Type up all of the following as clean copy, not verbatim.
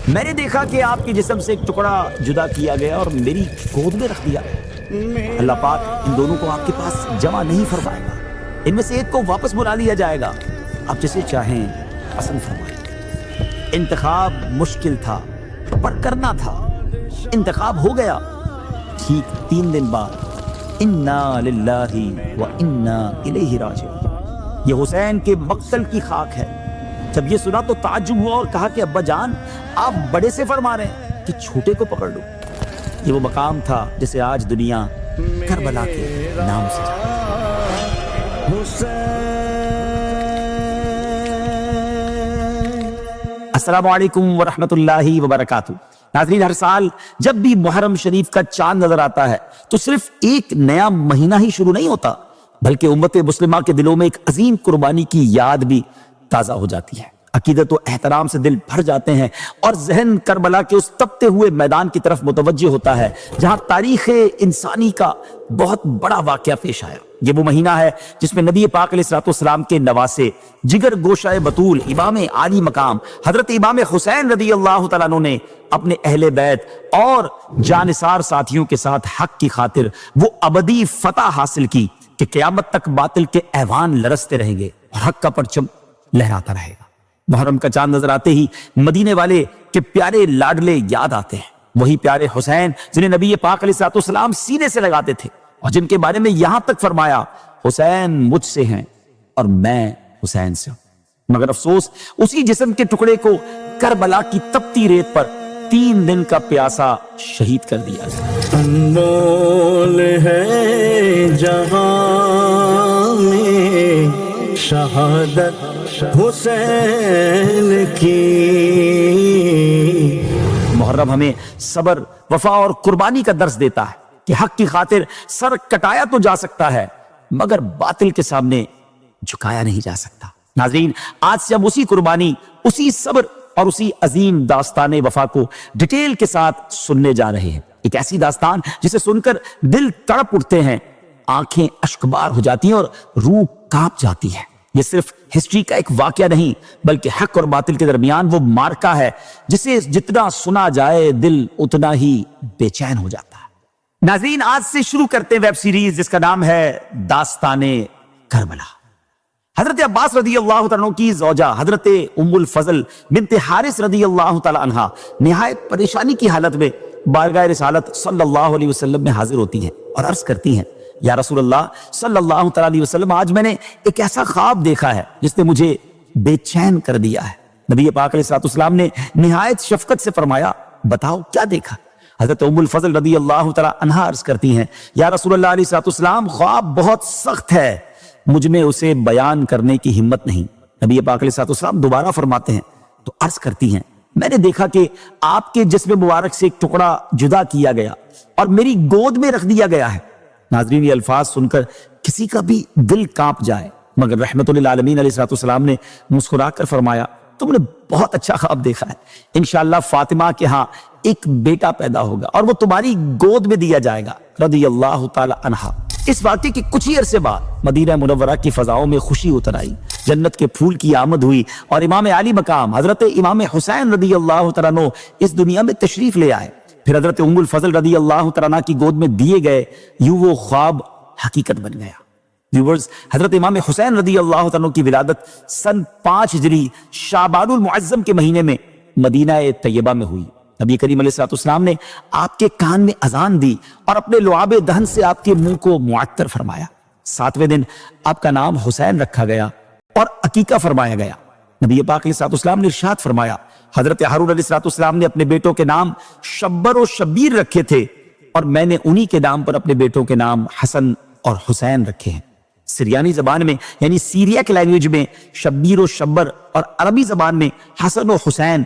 میں نے دیکھا کہ آپ کے جسم سے ایک ٹکڑا جدا کیا گیا اور میری گود میں رکھ دیا گیا۔ اللہ پاک ان دونوں کو آپ کے پاس جمع نہیں فرمائے گا، ان میں سے ایک کو واپس بلا لیا جائے گا، آپ جسے چاہیں پسند فرمائیں۔ انتخاب مشکل تھا پر کرنا تھا، انتخاب ہو گیا۔ ٹھیک 3 دن بعد انا للہ و انا الیہ راجعون، یہ حسین کے مقتل کی خاک ہے۔ جب یہ سنا تو تعجب ہوا اور کہا کہ ابا جان آپ بڑے سے فرما رہے ہیں کہ چھوٹے کو پکڑ لو۔ یہ وہ مقام تھا جسے آج دنیا کربلا کے نام سے جانتی ہے۔ السلام علیکم ورحمۃ اللہ وبرکاتہ۔ ناظرین، ہر سال جب بھی محرم شریف کا چاند نظر آتا ہے تو صرف ایک نیا مہینہ ہی شروع نہیں ہوتا، بلکہ امت مسلمہ کے دلوں میں ایک عظیم قربانی کی یاد بھی تازہ ہو جاتی ہے۔ عقیدت و احترام سے دل بھر جاتے ہیں اور ذہن کربلا کے اس تپتے ہوئے میدان کی طرف متوجہ ہوتا ہے جہاں تاریخ انسانی کا بہت بڑا واقعہ پیش آیا۔ یہ وہ مہینہ ہے جس میں نبی پاک علیہ السلام کے نواسے، جگر گوشہ بطول، امام عالی مقام حضرت امام حسین رضی اللہ تعالیٰ عنہ نے اپنے اہل بیت اور جانثار ساتھیوں کے ساتھ حق کی خاطر وہ ابدی فتح حاصل کی کہ قیامت تک باطل کے ایوان لرزتے رہیں گے اور حق کا پرچم لہراتا رہے گا۔ محرم کا چاند نظر آتے ہی مدینے والے کے پیارے لاڈلے یاد آتے ہیں، وہی پیارے حسین جنہیں نبی پاک علیہ السلام سینے سے لگاتے تھے اور جن کے بارے میں یہاں تک فرمایا حسین مجھ سے ہیں اور میں حسین سے ہوں۔ مگر افسوس اسی جسم کے ٹکڑے کو کربلا کی تپتی ریت پر 3 دن کا پیاسا شہید کر دیا گیا۔ انمول ہے جہاں میں شہادت حسین کی۔ محرم ہمیں صبر، وفا اور قربانی کا درس دیتا ہے کہ حق کی خاطر سر کٹایا تو جا سکتا ہے مگر باطل کے سامنے جھکایا نہیں جا سکتا۔ ناظرین، آج سے ہم اسی قربانی، اسی صبر اور اسی عظیم داستان وفا کو ڈیٹیل کے ساتھ سننے جا رہے ہیں۔ ایک ایسی داستان جسے سن کر دل تڑپ اٹھتے ہیں، آنکھیں اشکبار ہو جاتی ہیں اور روح کانپ جاتی ہے۔ یہ صرف ہسٹری کا ایک واقعہ نہیں بلکہ حق اور باطل کے درمیان وہ مارکا ہے جسے جتنا سنا جائے دل اتنا ہی بے چین ہو جاتا ہے۔ ناظرین، آج سے شروع کرتے ہیں ویب سیریز جس کا نام ہے داستان کربلا۔ حضرت عباس رضی اللہ تعالیٰ عنہ کی زوجہ حضرت ام الفضل بنت حارث رضی اللہ تعالیٰ عنہ نہایت پریشانی کی حالت میں بارگاہ رسالت صلی اللہ علیہ وسلم میں حاضر ہوتی ہیں اور عرض کرتی ہیں، یا رسول اللہ صلی اللہ تعالیٰ علیہ وسلم، آج میں نے ایک ایسا خواب دیکھا ہے جس نے مجھے بے چین کر دیا ہے۔ نبی پاک علیہ السلام نے نہایت شفقت سے فرمایا، بتاؤ کیا دیکھا؟ حضرت ام الفضل رضی اللہ تعالیٰ عنہ عرض کرتی ہیں، یا رسول اللہ علیہ السلام، خواب بہت سخت ہے، مجھ میں اسے بیان کرنے کی ہمت نہیں۔ نبی پاک علیہ السلام دوبارہ فرماتے ہیں تو عرض کرتی ہیں، میں نے دیکھا کہ آپ کے جسم مبارک سے ایک ٹکڑا جدا کیا گیا اور میری گود میں رکھ دیا گیا ہے۔ ناظرین، یہ الفاظ سن کر کسی کا بھی دل کانپ جائے، مگر رحمت للعالمین علیہ السلام نے مسکرا کر فرمایا، تم نے بہت اچھا خواب دیکھا ہے، انشاءاللہ فاطمہ کے ہاں ایک بیٹا پیدا ہوگا اور وہ تمہاری گود میں دیا جائے گا رضی اللہ تعالی عنہ۔ اس واقعے کے کچھ ہی عرصے بعد مدینہ منورہ کی فضاؤں میں خوشی اتر آئی، جنت کے پھول کی آمد ہوئی اور امام عالی مقام حضرت امام حسین رضی اللہ تعالیٰ عنہ اس دنیا میں تشریف لے آئے۔ پھر حضرت ام الفضل رضی اللہ تعالیٰ عنہ کی گود میں دیے گئے، یوں وہ خواب حقیقت بن گیا۔ ویورز، حضرت امام حسین رضی اللہ تعالیٰ عنہ کی ولادت سن 5 ہجری شعبان المعظم کے مہینے میں مدینہ طیبہ میں ہوئی۔ نبی کریم علیہ السلام نے آپ کے کان میں اذان دی اور اپنے لعاب دہن سے آپ کے منہ کو معطر فرمایا۔ 7ویں دن آپ کا نام حسین رکھا گیا اور عقیقہ فرمایا گیا۔ نبی پاک علیہ السلام نے ارشاد فرمایا، حضرت ہارون علیہ السلام نے اپنے بیٹوں کے نام شبر و شبیر رکھے تھے اور میں نے انہی کے نام پر اپنے بیٹوں کے نام حسن اور حسین رکھے ہیں۔ سریانی زبان میں یعنی سیریا کے لینگویج میں شبیر و شبر اور عربی زبان میں حسن و حسین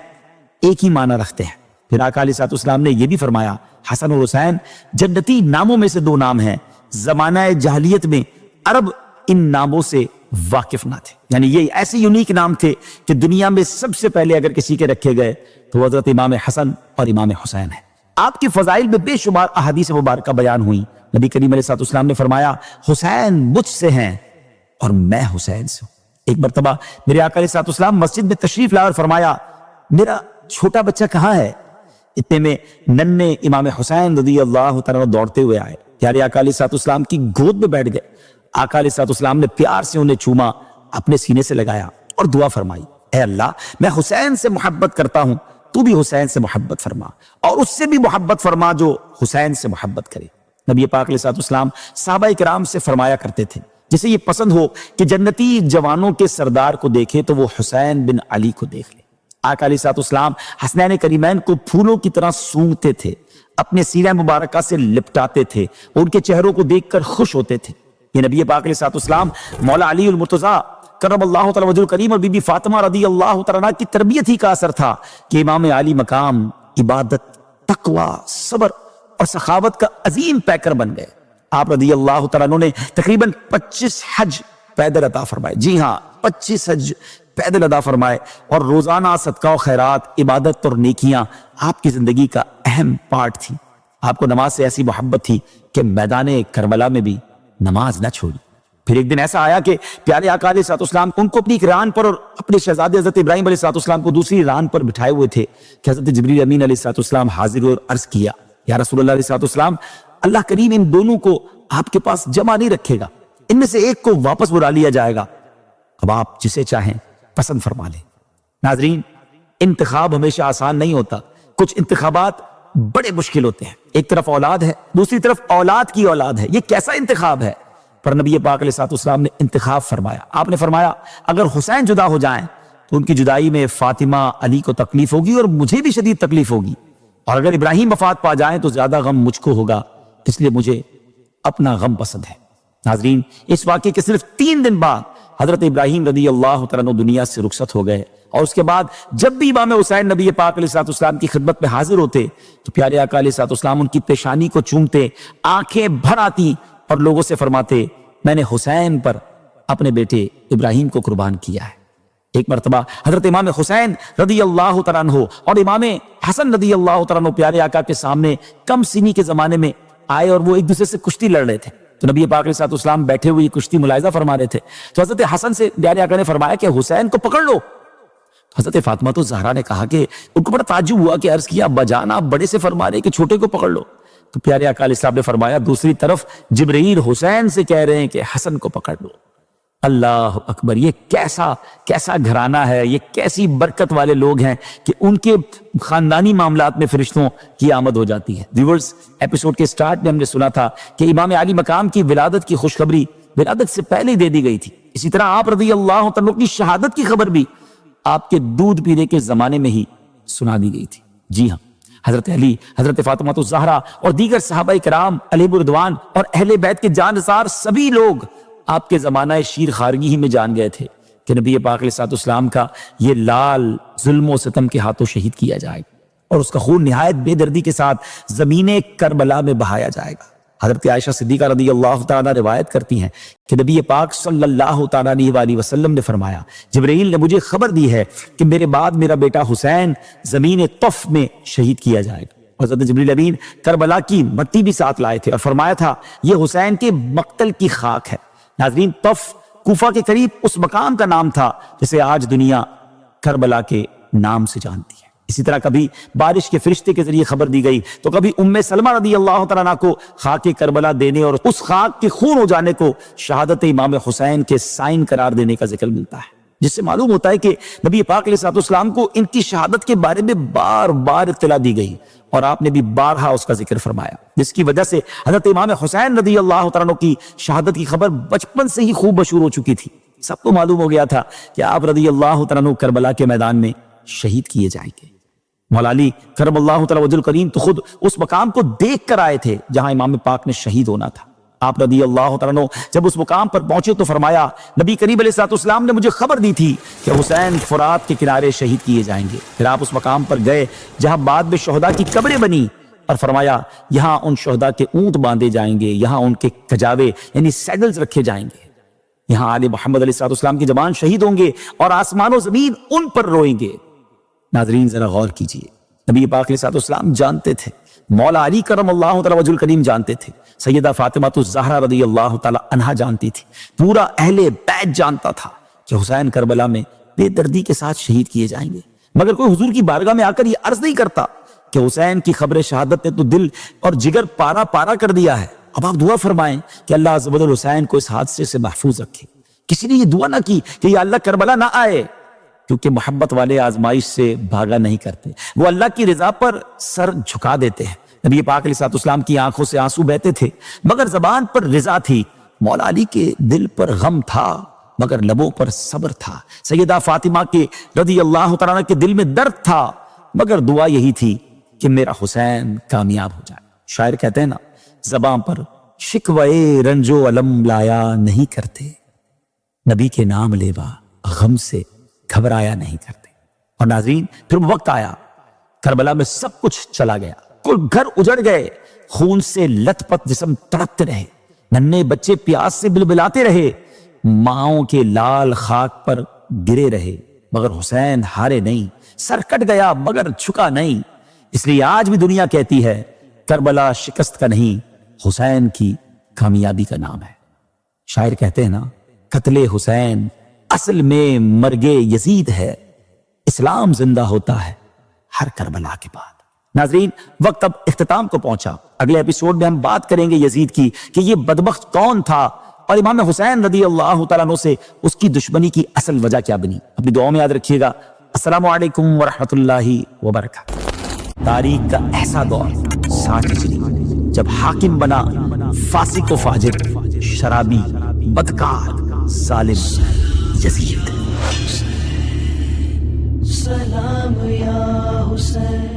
ایک ہی معنی رکھتے ہیں۔ پھر آقا علیہ السلام نے یہ بھی فرمایا، حسن اور حسین جنتی ناموں میں سے 2 نام ہیں۔ زمانہ جاہلیت میں عرب ان ناموں سے واقف نہ تھے، یعنی یہ ایسے یونیک نام تھے کہ دنیا میں سب سے پہلے اگر کسی کے رکھے گئے تو حضرت امام حسن اور امام حسین ہیں۔ آپ کی فضائل میں بے شمار احادیث مبارکہ بیان ہوئی۔ نبی کریم علیہ السلام نے فرمایا، حسین مجھ سے ہیں اور میں حسین سے ہوں۔ ایک مرتبہ میرے آقا علیہ السلام مسجد میں تشریف لا اور فرمایا، میرا چھوٹا بچہ کہاں ہے؟ اتنے میں ننھے امام حسین رضی اللہ تعالیٰ عنہ دوڑتے ہوئے آئے، پیارے آقا علیہ الصلوۃ والسلام کی گود میں بیٹھ گئے۔ آقا علیہ الصلوۃ والسلام نے پیار سے انہیں چوما، اپنے سینے سے لگایا اور دعا فرمائی، اے اللہ میں حسین سے محبت کرتا ہوں، تو بھی حسین سے محبت فرما اور اس سے بھی محبت فرما جو حسین سے محبت کرے۔ نبی پاک علیہ الصلوۃ والسلام صحابہ کرام سے فرمایا کرتے تھے جسے یہ پسند ہو کہ جنتی جوانوں کے سردار کو دیکھے تو وہ حسین بن علی کو دیکھ لے۔ آقا علیہ الصلوۃ والسلام حسنین کریمین کو پھولوں کی طرح سونگتے تھے، اپنے سینہ مبارکہ سے لپٹاتے تھے، ان کے چہروں کو دیکھ کر خوش ہوتے تھے۔ یہ نبی پاک علیہ الصلوۃ والسلام مولا علی المرتضیٰ کرم اللہ تعالی وجہ الکریم اور بی بی فاطمہ رضی اللہ تعالیٰ عنہ کی تربیت ہی کا اثر تھا کہ امام علی مقام عبادت، تقوی، صبر اور سخاوت کا عظیم پیکر بن گئے۔ آپ رضی اللہ تعالیٰ عنہ نے تقریباً 25 حج پیدل عطا فرمائے، جی ہاں 25 حج پیدل ادا فرمائے، اور روزانہ صدقہ و خیرات، عبادت اور نیکیاں آپ کی زندگی کا اہم پارٹ تھی۔ آپ کو نماز سے ایسی محبت تھی کہ میدان کربلا میں بھی نماز نہ چھوڑی۔ پھر ایک دن ایسا آیا کہ پیارے آقا علیہ الصلوۃ والسلام ان کو اپنی ایک ران پر اور اپنے شہزادے حضرت ابراہیم علیہ الصلوۃ والسلام کو دوسری ران پر بٹھائے ہوئے تھے کہ حضرت جبریل امین علیہ الصلوۃ والسلام حاضر ہوئے اور عرض کیا، یا رسول اللہ علیہ الصلوۃ والسلام، اللہ کریم ان دونوں کو آپ کے پاس جمع نہیں رکھے گا، ان میں سے ایک کو واپس بلا لیا جائے گا، اب آپ جسے چاہیں پسند فرما لیں۔ ناظرین، انتخاب ہمیشہ آسان نہیں ہوتا، کچھ انتخابات بڑے مشکل ہوتے ہیں۔ ایک طرف اولاد ہے، دوسری طرف اولاد کی اولاد ہے، یہ کیسا انتخاب ہے؟ پر نبی پاک علیہ الصلوۃ والسلام نے انتخاب فرمایا۔ آپ نے فرمایا اگر حسین جدا ہو جائیں تو ان کی جدائی میں فاطمہ علی کو تکلیف ہوگی اور مجھے بھی شدید تکلیف ہوگی، اور اگر ابراہیم وفات پا جائیں تو زیادہ غم مجھ کو ہوگا، اس لیے مجھے اپنا غم پسند ہے۔ ناظرین، اس واقعے کے صرف 3 دن بعد حضرت ابراہیم رضی اللہ تعالیٰ عنہ دنیا سے رخصت ہو گئے، اور اس کے بعد جب بھی امام حسین نبی پاک علیہ الصلوۃ والسلام کی خدمت میں حاضر ہوتے تو پیارے آقا علیہ الصلوۃ والسلام ان کی پیشانی کو چومتے، آنکھیں بھر آتی اور لوگوں سے فرماتے، میں نے حسین پر اپنے بیٹے ابراہیم کو قربان کیا ہے۔ ایک مرتبہ حضرت امام حسین رضی اللہ تعالیٰ عنہ اور امام حسن رضی اللہ تعالیٰ عنہ پیارے آقا کے سامنے کم سنی کے زمانے میں آئے اور وہ ایک دوسرے سے کشتی لڑ رہے تھے، تو نبی پاک علیہ الصلوۃ والسلام بیٹھے ہوئے کشتی ملاحظہ فرما رہے تھے، تو حضرت حسن سے پیارے آقا نے فرمایا کہ حسین کو پکڑ لو۔ حضرت فاطمہ تو زہرا نے کہا کہ ان کو بڑا تعجب ہوا کہ عرض کیا، ابا جان آپ بڑے سے فرما رہے کہ چھوٹے کو پکڑ لو، تو پیارے آقا علیہ السلام نے فرمایا دوسری طرف جبرائیل حسین سے کہہ رہے ہیں کہ حسن کو پکڑ لو۔ اللہ اکبر، یہ کیسا گھرانہ ہے، یہ کیسی برکت والے لوگ ہیں کہ ان کے خاندانی معاملات میں فرشتوں کی آمد ہو جاتی ہے۔ ویورز، ایپیسوڈ کے سٹارٹ میں ہم نے سنا تھا کہ امام علی مقام کی ولادت کی خوشخبری ولادت سے پہلے ہی دے دی گئی تھی، اسی طرح آپ رضی اللہ تعالیٰ کی شہادت کی خبر بھی آپ کے دودھ پینے کے زمانے میں ہی سنا دی گئی تھی۔ جی ہاں، حضرت علی، حضرت فاطمہ الزہرا اور دیگر صحابہ کرام علیہم الرضوان اور اہل بیت کے جانثار سبھی لوگ آپ کے زمانہ شیر خارگی ہی میں جان گئے تھے کہ نبی پاک علیہ الصلوۃ والسلام کا یہ لال ظلم و ستم کے ہاتھوں شہید کیا جائے گا اور اس کا خون نہایت بے دردی کے ساتھ زمین کربلا میں بہایا جائے گا۔ حضرت عائشہ صدیقہ رضی اللہ تعالیٰ روایت کرتی ہیں کہ نبی پاک صلی اللہ تعالیٰ علیہ وسلم نے فرمایا، جبرائیل نے مجھے خبر دی ہے کہ میرے بعد میرا بیٹا حسین زمین طف میں شہید کیا جائے گا۔ حضرت جبریل امین کربلا کی مٹی بھی ساتھ لائے تھے اور فرمایا تھا یہ حسین کے مقتل کی خاک ہے۔ ناظرین، طف کوفہ کے قریب اس مقام کا نام تھا جسے آج دنیا کربلا کے نام سے جانتی ہے۔ اسی طرح کبھی بارش کے فرشتے کے ذریعے خبر دی گئی تو کبھی ام سلمہ رضی اللہ تعالیٰ عنہ کو خاک کربلا دینے اور اس خاک کے خون ہو جانے کو شہادت امام حسین کے سائن قرار دینے کا ذکر ملتا ہے، جس سے معلوم ہوتا ہے کہ نبی پاک علیہ الصلوۃ والسلام کو ان کی شہادت کے بارے میں بار بار اطلاع دی گئی اور آپ نے بھی بارہا اس کا ذکر فرمایا، جس کی وجہ سے حضرت امام حسین رضی اللہ تعالیٰ عنہ کی شہادت کی خبر بچپن سے ہی خوب مشہور ہو چکی تھی۔ سب کو معلوم ہو گیا تھا کہ آپ رضی اللہ تعالیٰ عنہ کربلا کے میدان میں شہید کیے جائیں گے۔ مولا علی کرم اللہ تعالیٰ وجہ الکریم تو خود اس مقام کو دیکھ کر آئے تھے جہاں امام پاک نے شہید ہونا تھا۔ آپ رضی اللہ تعالیٰ عنہ جب اس مقام پر پہنچے تو فرمایا، نبی کریم علیہ الصلوۃ والسلام نے مجھے خبر دی تھی کہ حسین فرات کے کنارے شہید کیے جائیں گے۔ پھر آپ اس مقام پر گئے جہاں بعد میں شہداء کی قبریں بنی اور فرمایا یہاں ان شہداء کے اونٹ باندھے جائیں گے، یہاں ان کے کجاوے یعنی سیڈلز رکھے جائیں گے، یہاں آل محمد علیہ الصلوۃ والسلام کے جوان شہید ہوں گے اور آسمان و زمین ان پر روئیں گے۔ ناظرین، ذرا غور کیجئے، نبی پاک علیہ الصلوۃ والسلام جانتے تھے، مولا علی کرم اللہ تعالیٰ وجہ الکریم جانتے تھے، سیدہ فاطمہ الزہرا رضی اللہ تعالیٰ عنہا جانتی تھی، پورا اہل بیت جانتا تھا کہ حسین کربلا میں بے دردی کے ساتھ شہید کیے جائیں گے۔ مگر کوئی حضور کی بارگاہ میں آ کر یہ عرض نہیں کرتا کہ حسین کی خبر شہادت نے تو دل اور جگر پارا پارا کر دیا ہے، اب آپ دعا فرمائیں کہ اللہ عز و جل حسین کو اس حادثے سے محفوظ رکھے۔ کسی نے یہ دعا نہ کی کہ یا اللہ کربلا نہ آئے، کیونکہ محبت والے آزمائش سے بھاگا نہیں کرتے، وہ اللہ کی رضا پر سر جھکا دیتے ہیں۔ نبی پاک علیہ الصلوۃ والسلام کی آنکھوں سے آنسو بہتے تھے مگر زبان پر رضا تھی، مولا علی کے دل پر غم تھا مگر لبوں پر صبر تھا، سیدہ فاطمہ کے رضی اللہ تعالیٰ عنہ کے دل میں درد تھا مگر دعا یہی تھی کہ میرا حسین کامیاب ہو جائے۔ شاعر کہتے ہیں نا، زبان پر شکوے رنج و علم لایا نہیں کرتے، نبی کے نام لیوا غم سے گھبرایا نہیں کرتے۔ اور ناظرین، پھر وہ وقت آیا، کربلا میں سب کچھ چلا گیا، کل گھر اجڑ گئے، خون سے لت پت جسم تڑپتے رہے، ننھے بچے پیاس سے بلبلاتے رہے، ماؤں کے لال خاک پر گرے رہے مگر حسین ہارے نہیں، سر کٹ گیا مگر جھکا نہیں۔ اس لیے آج بھی دنیا کہتی ہے کربلا شکست کا نہیں، حسین کی کامیابی کا نام ہے۔ شاعر کہتے ہیں نا، قتل حسین اصل میں مرگ یزید ہے، اسلام زندہ ہوتا ہے ہر کربلا کے بعد۔ ناظرین، وقت اب اختتام کو پہنچا، اگلے ایپیسوڈ میں ہم بات کریں گے یزید کی کہ یہ بدبخت کون تھا اور امام حسین رضی اللہ تعالیٰ عنہ سے اس کی دشمنی کی اصل وجہ کیا بنی۔ اپنی دعاؤں میں یاد رکھیے گا۔ السلام علیکم ورحمۃ اللہ وبرکاتہ۔ تاریخ کا ایسا دور 60 ہجری جب حاکم بنا فاسق و فاجر، شرابی، بدکار، ظالم یزید۔ سلام یا حسین